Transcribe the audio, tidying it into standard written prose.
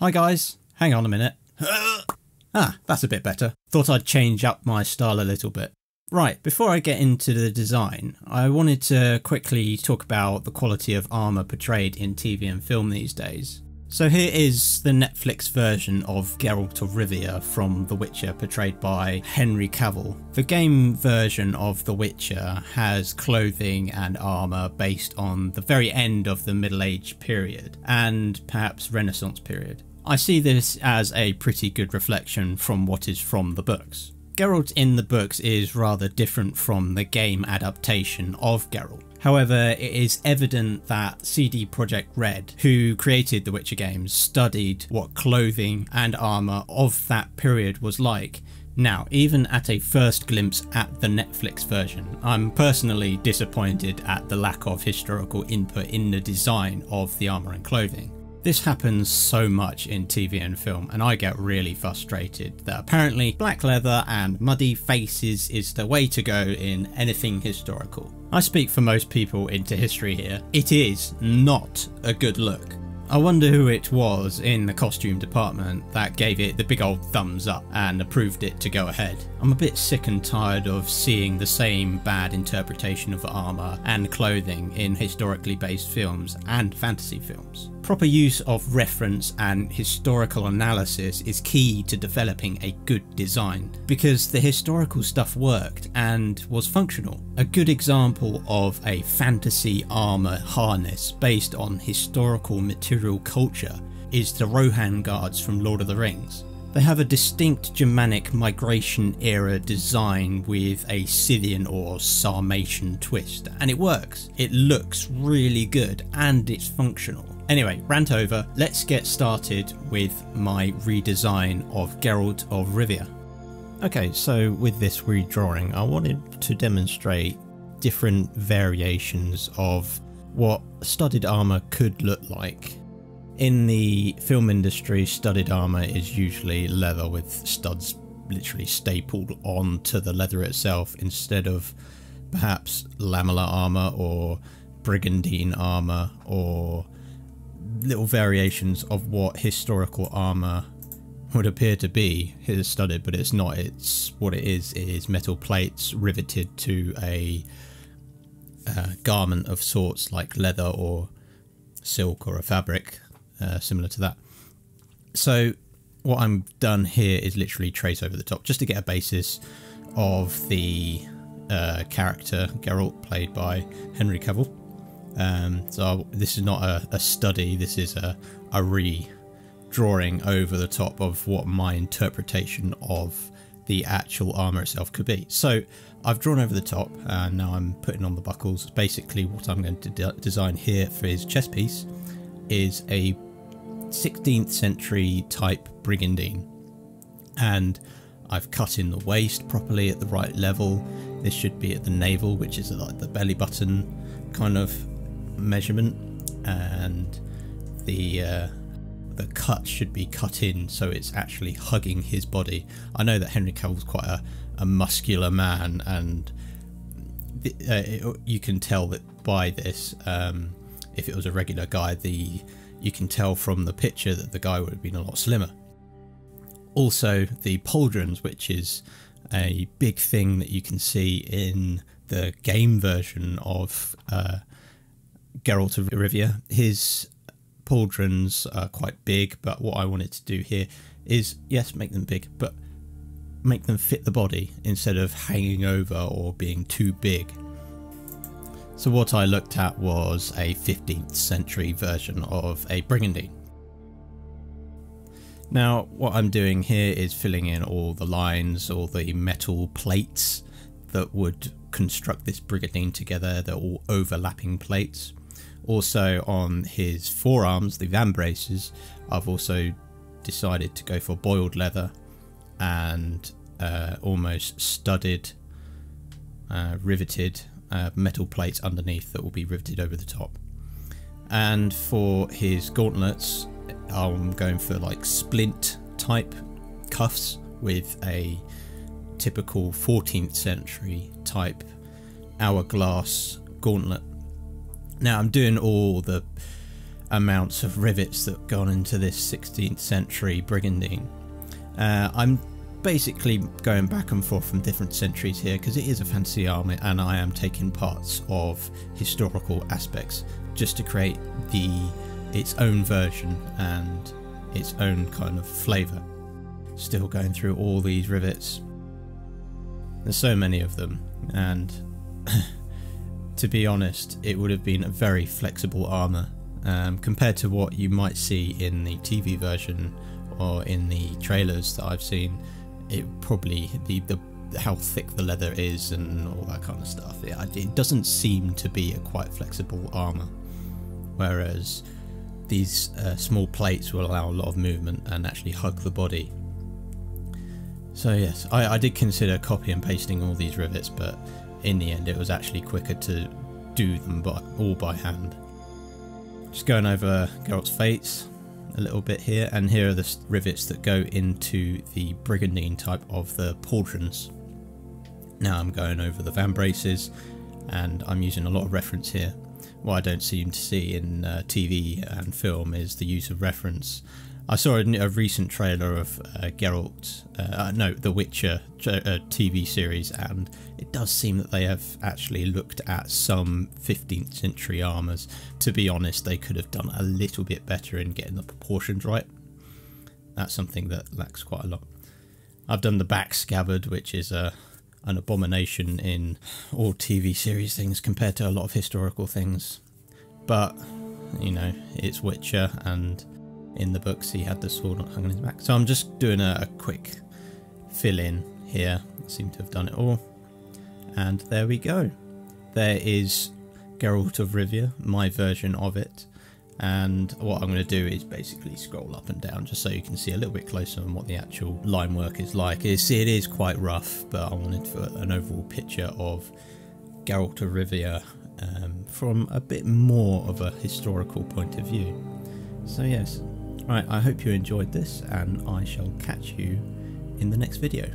Hi guys, hang on a minute. That's a bit better. Thought I'd change up my style a little bit. Right, before I get into the design, I wanted to quickly talk about the quality of armour portrayed in TV and film these days. So here is the Netflix version of Geralt of Rivia from The Witcher, portrayed by Henry Cavill. The game version of The Witcher has clothing and armour based on the very end of the Middle Age period and perhaps Renaissance period. I see this as a pretty good reflection from what is from the books. Geralt in the books is rather different from the game adaptation of Geralt. However, it is evident that CD Projekt Red, who created the Witcher games, studied what clothing and armour of that period was like. Now, even at a first glimpse at the Netflix version, I'm personally disappointed at the lack of historical input in the design of the armour and clothing. This happens so much in TV and film, and I get really frustrated that apparently black leather and muddy faces is the way to go in anything historical. I speak for most people into history here. It is not a good look. I wonder who it was in the costume department that gave it the big old thumbs up and approved it to go ahead. I'm a bit sick and tired of seeing the same bad interpretation of armour and clothing in historically based films and fantasy films. Proper use of reference and historical analysis is key to developing a good design, because the historical stuff worked and was functional. A good example of a fantasy armour harness based on historical material culture is the Rohan guards from Lord of the Rings. They have a distinct Germanic migration era design with a Scythian or Sarmatian twist, and it works. It looks really good and it's functional. Anyway, rant over, let's get started with my redesign of Geralt of Rivia. Okay, so with this redrawing, I wanted to demonstrate different variations of what studded armour could look like. In the film industry, studded armour is usually leather with studs literally stapled onto the leather itself, instead of perhaps lamellar armour or brigandine armour or little variations of what historical armour would appear to be. It is studded, but it's not. It's what it is metal plates riveted to a garment of sorts, like leather or silk or a fabric similar to that. So what I'm done here is literally trace over the top just to get a basis of the character Geralt, played by Henry Cavill. So this is not a study, this is a redrawing over the top of what my interpretation of the actual armour itself could be. So I've drawn over the top and now I'm putting on the buckles. Basically what I'm going to design here for his chest piece is a 16th century type brigandine, and I've cut in the waist properly at the right level. This should be at the navel, which is like the belly button kind of measurement, and the cut should be cut in so it's actually hugging his body. I know that Henry Cavill's quite a muscular man, and you can tell that by this. If it was a regular guy, you can tell from the picture that the guy would have been a lot slimmer. Also, the pauldrons, which is a big thing that you can see in the game version of Geralt of Rivia. His pauldrons are quite big, but what I wanted to do here is, yes, make them big, but make them fit the body instead of hanging over or being too big. So what I looked at was a 15th century version of a brigandine. Now what I'm doing here is filling in all the lines, all the metal plates that would construct this brigandine together. They're all overlapping plates. Also on his forearms, the vambraces, I've also decided to go for boiled leather and almost studded, riveted metal plates underneath that will be riveted over the top. And for his gauntlets, I'm going for like splint type cuffs with a typical 14th century type hourglass gauntlet. Now I'm doing all the amounts of rivets that gone into this 16th century brigandine. I'm basically going back and forth from different centuries here because it is a fantasy army, and I am taking parts of historical aspects just to create its own version and its own kind of flavour. Still going through all these rivets. There's so many of them, and to be honest, it would have been a very flexible armour compared to what you might see in the TV version or in the trailers that I've seen. It probably, how thick the leather is and all that kind of stuff, it doesn't seem to be a quite flexible armour, whereas these small plates will allow a lot of movement and actually hug the body. So yes, I did consider copy and pasting all these rivets, but in the end it was actually quicker to do them all by hand. Just going over Geralt's fates a little bit here, and here are the rivets that go into the brigandine type of the pauldrons. Now I'm going over the vambraces, and I'm using a lot of reference here. What I don't seem to see in TV and film is the use of reference. I saw a recent trailer of Geralt, The Witcher TV series, and it does seem that they have actually looked at some 15th century armours. To be honest, they could have done a little bit better in getting the proportions right. That's something that lacks quite a lot. I've done the back scabbard, which is an abomination in all TV series things compared to a lot of historical things. But, you know, it's Witcher, and in the books he had the sword hung on his back. So I'm just doing a quick fill in here. I seem to have done it all. And there we go. There is Geralt of Rivia, my version of it. And what I'm going to do is basically scroll up and down just so you can see a little bit closer on what the actual line work is like. It is quite rough, but I wanted for an overall picture of Geralt of Rivia from a bit more of a historical point of view. So yes, right, I hope you enjoyed this, and I shall catch you in the next video.